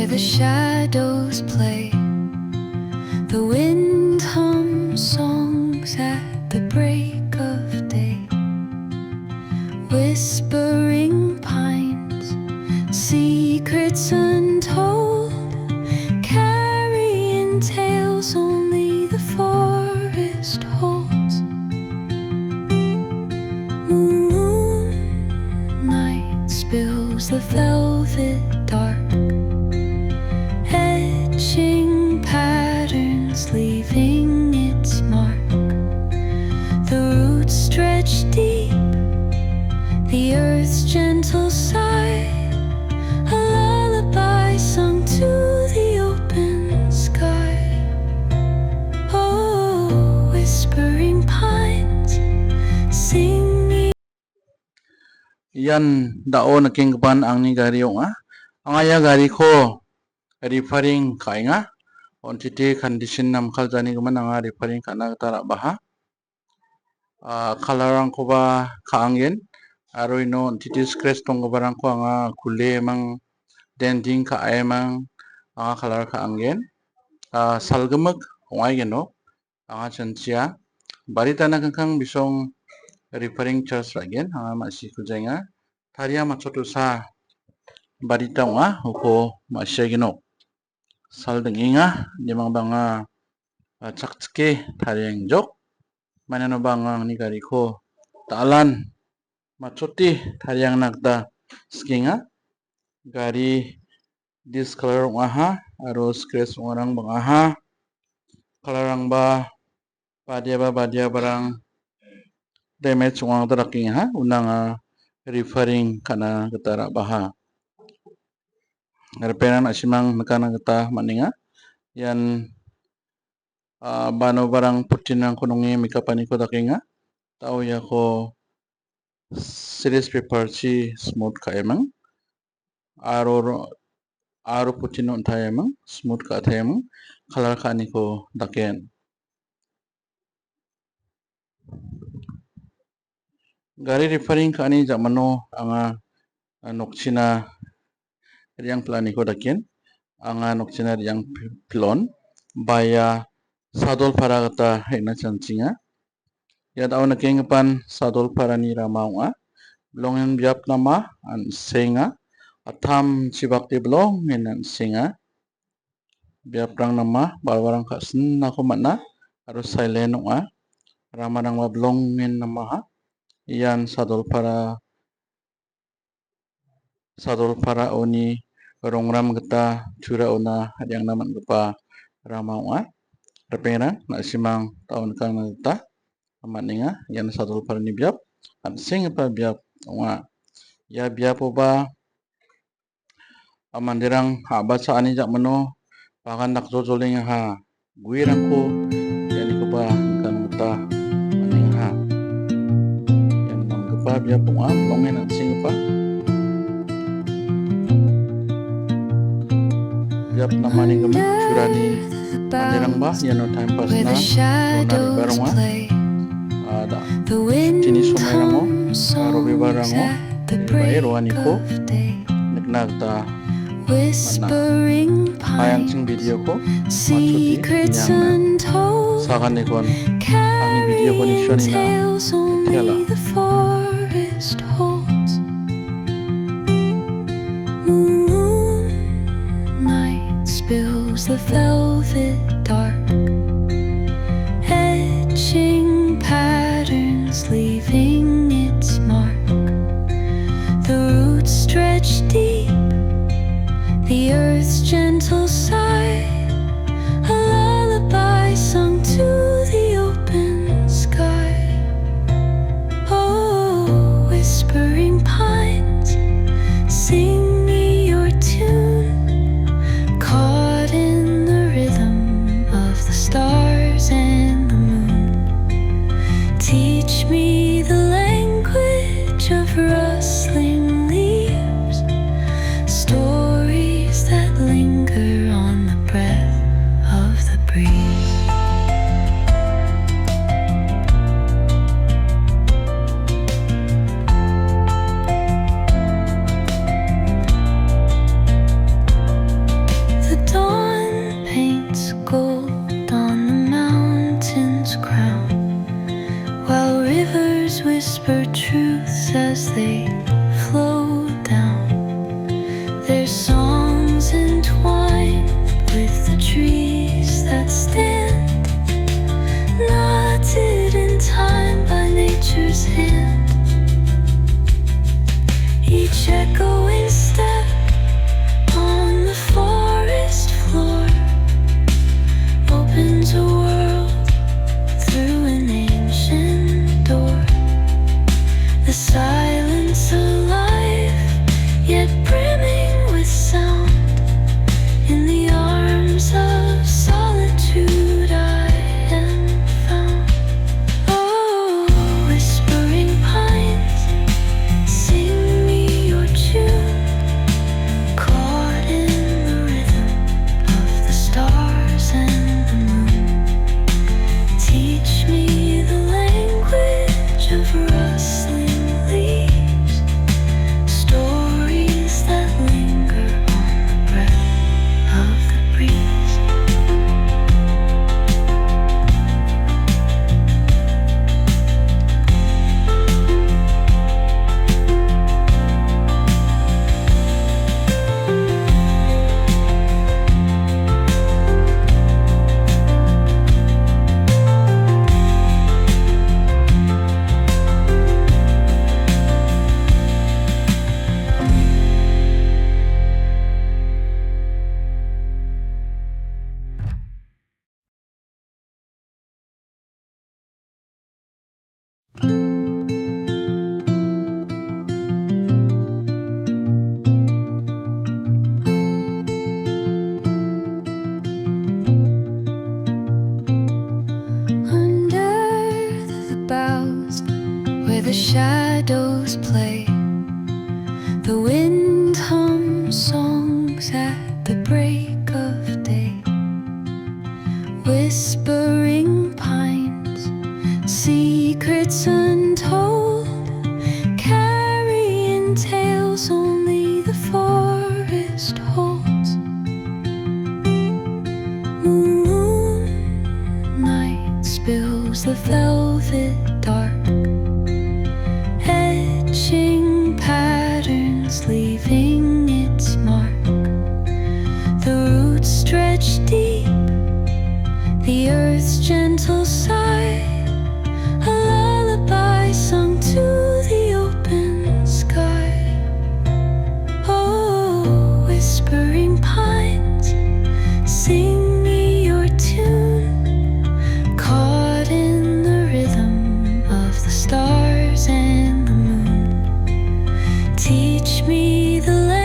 where the shadows play. The wind hums songs at the break of day. Whispering pines, secrets untold, carrying tales only the forest holds. Moonlight spills the velvet dark, etching patterns, leaving its mark. The roots stretch deep, the earth's gentle sigh, a lullaby sung to the open sky. Oh, whispering pines, sing me. Yan daon nakingban ang ni gari nga. Ang aya gari ko referring kay nga. On titi condition nam kaljani guman ang referring kana tara baha. Kalarang ko ba kaangin. Aro ino titi scratch tong barang ko ang kule mang dending ka ay mang ang kalar kaangin. Salgamag ungay geno ang chansya. Barita na kang bisong referring church again ang masih kujay nga. Tariya machoto sa barita nga uko masya geno. Saldeng inga di mga banga chakchke tariyang jok. Manano bang ni gari ko taalan machoti tariyang nagda skinga. Gari this color nga ha aro scratch orang bang aha. Kalarang ba badia barang damage ang taraking ha unang referring kana katara baha. Referan asimang nakana kata maninga yan bano barang putin ng kunungi mikapani ko dakinga tao ya ko series paper si smooth ka emang aro putin on tayo emang smooth ka tayo emang kalar ka ni ko dakin. Gari referring ka ni jamano ang noksina riyang plani ko dakin ang noksina riyang pilon baya sadol para kata hena chancinga ya daw nakingapan sadol para ni ramawa blongen biap nama an senga atam cibakti blong an senga biap rang nama barang kasen na kumana harus silent nga rama nang mablongen nama iyan sadol para oni rongram kita cura una yang naman gapa ramawa repera na simang tahun kang nagta amaninga yan sadol para ni biap an sing pa biap nga ya biap ba amandirang haba sa ani jak mano pakan nakjojoling ha guirang ko yan ko ba kan ta aning ha yan nang gapa biap nga longen an sing pa biap namani gaman curani mandirang ba yan no time pass na nari barong ada tini sumerang mo robi barang mo iba roani ko nagnagta mana ayang sing video ko machuti inyang sa kanikon ang video ko ni siya nina tiyala Spills the velvet dark, etching patterns, leaving its mark. The roots stretch deep, the earth's gentle sigh, a lullaby sung to the open sky. Oh, whispering pines, sing me your tune. Caught in the rhythm of the stars and the moon. Teach me the language of rustling leaves, stories that linger on the breath of the breeze. Each echoing step on the forest floor opens a world through an ancient door. The silence alive, yet brimming with sound. In the arms of solitude I am found. Oh, whispering pines, sing me your tune, caught in the rhythm of the stars and the moon. Teach me the language of rustling leaves, stories that linger on the breath of the breeze. Under the boughs where the shadows play, the wind hums songs at the break of day. Whispering pines, secrets untold, carrying tales only the forest holds. Moonlight spills the velvet dark, etching patterns, leaving its mark. The roots stretch deep, the earth's gentle sigh, a lullaby sung to the open sky. Oh, whispering pines, sing me your tune, caught in the rhythm of the stars and the moon. Teach me the language